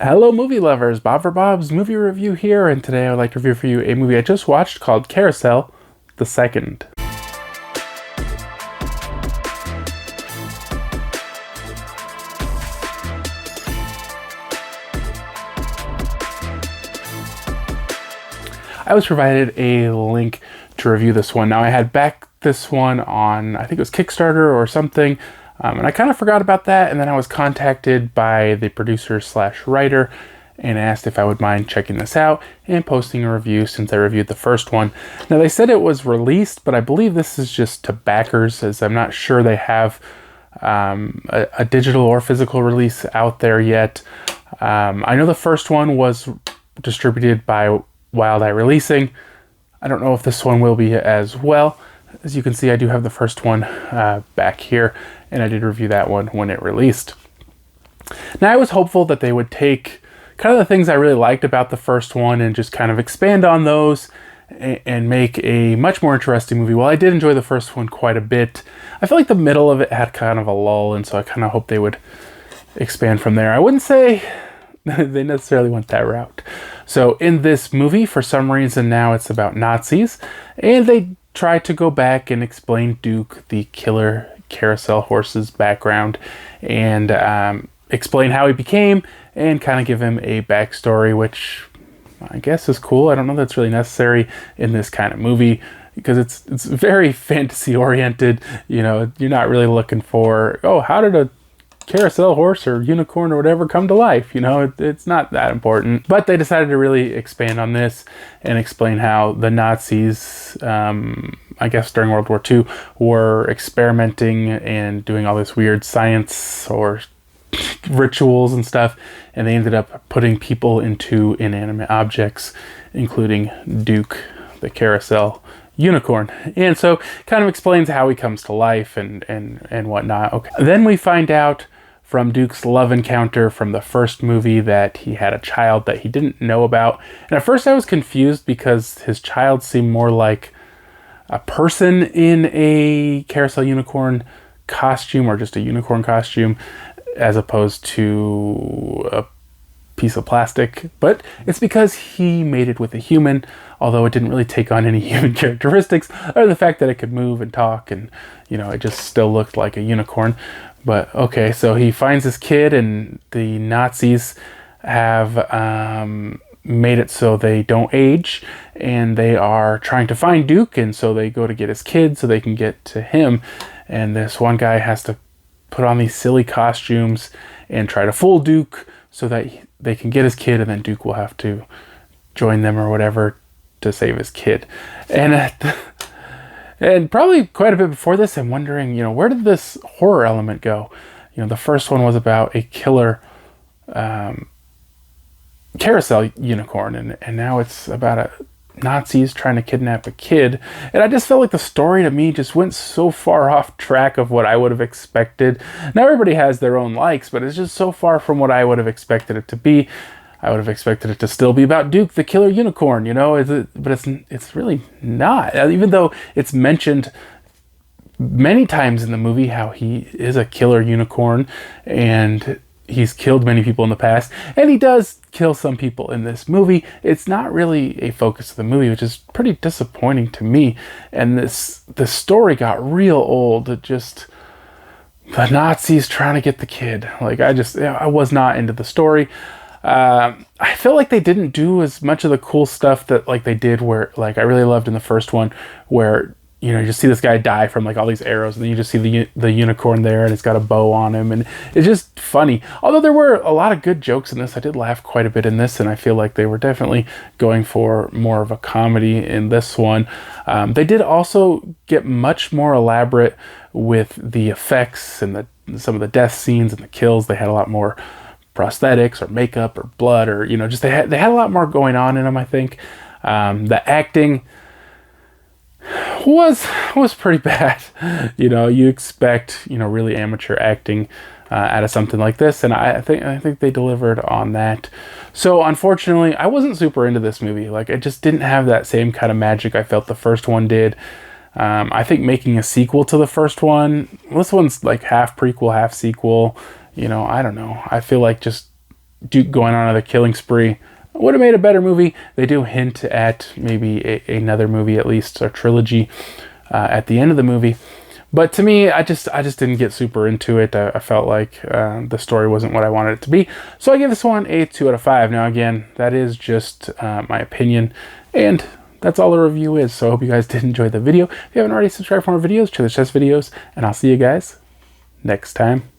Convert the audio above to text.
Hello movie lovers, Bob for Bob's movie review here, and today I would like to review for you a movie I just watched called Caroushell, the second. I was provided a link to review this one. Now I had backed this one on, I think it was Kickstarter or something, and I kind of forgot about that, and then I was contacted by the producer slash writer and asked if I would mind checking this out and posting a review since I reviewed the first one. Now they said it was released, but I believe this is just to backers, as I'm not sure they have a digital or physical release out there yet. I know the first one was distributed by Wild Eye Releasing. I don't know if this one will be as well. As you can see, I do have the first one back here, and I did review that one when it released. Now, I was hopeful that they would take kind of the things I really liked about the first one and just kind of expand on those and make a much more interesting movie. While I did enjoy the first one quite a bit, I feel like the middle of it had kind of a lull, and so I kind of hope they would expand from there. I wouldn't say they necessarily went that route. So in this movie, for some reason now it's about Nazis, and they try to go back and explain Duke, the killer carousel horse's background, and explain how he became, and kind of give him a backstory, which I guess is cool. I don't know if that's really necessary in this kind of movie, because it's very fantasy oriented. You know, you're not really looking for, oh, how did a carousel horse or unicorn or whatever come to life. You know, it's not that important. But they decided to really expand on this and explain how the Nazis, I guess during World War II, were experimenting and doing all this weird science or rituals and stuff, and they ended up putting people into inanimate objects, including Duke, the carousel unicorn. And so kind of explains how he comes to life and whatnot. Okay. Then we find out from Duke's love encounter from the first movie that he had a child that he didn't know about. And at first I was confused because his child seemed more like a person in a carousel unicorn costume, or just a unicorn costume, as opposed to a piece of plastic. But it's because he mated with a human, although it didn't really take on any human characteristics, other than the fact that it could move and talk, and you know, it just still looked like a unicorn. But okay, so he finds his kid, and the Nazis have made it so they don't age, and they are trying to find Duke, and so they go to get his kid so they can get to him. And this one guy has to put on these silly costumes and try to fool Duke so that they can get his kid, and then Duke will have to join them or whatever to save his kid. And probably quite a bit before this, I'm wondering, you know, where did this horror element go? You know, the first one was about a killer carousel unicorn, and now it's about Nazis trying to kidnap a kid. And I just felt like the story to me just went so far off track of what I would have expected. Now everybody has their own likes, but it's just so far from what I would have expected it to be. I would have expected it to still be about Duke, the killer unicorn, you know, but it's really not. Even though it's mentioned many times in the movie how he is a killer unicorn and he's killed many people in the past, and he does kill some people in this movie, it's not really a focus of the movie, which is pretty disappointing to me. And the story got real old. It just, the Nazis trying to get the kid. Like, I was not into the story. I feel like they didn't do as much of the cool stuff that like they did, where like I really loved in the first one, where you know, you just see this guy die from like all these arrows, and then you just see the unicorn there, and it's got a bow on him, and it's just funny. Although there were a lot of good jokes in this, I did laugh quite a bit in this, and I feel like they were definitely going for more of a comedy in this one. They did also get much more elaborate with the effects and some of the death scenes and the kills. They had a lot more prosthetics or makeup or blood, or you know, just they had a lot more going on in them, I think. The acting was pretty bad. You know, you expect, you know, really amateur acting out of something like this, and I think they delivered on that. So unfortunately, I wasn't super into this movie. Like, it just didn't have that same kind of magic I felt the first one did. I think making a sequel to the first one, this one's like half prequel, half sequel. You know, I don't know. I feel like just going on another killing spree. Would have made a better movie. They do hint at maybe another movie, at least, or trilogy at the end of the movie. But to me, I just didn't get super into it. I felt like the story wasn't what I wanted it to be. So I give this one a 2 out of 5. Now again, that is just my opinion, and that's all the review is. So I hope you guys did enjoy the video. If you haven't already subscribed for more videos, check the chess videos, and I'll see you guys next time.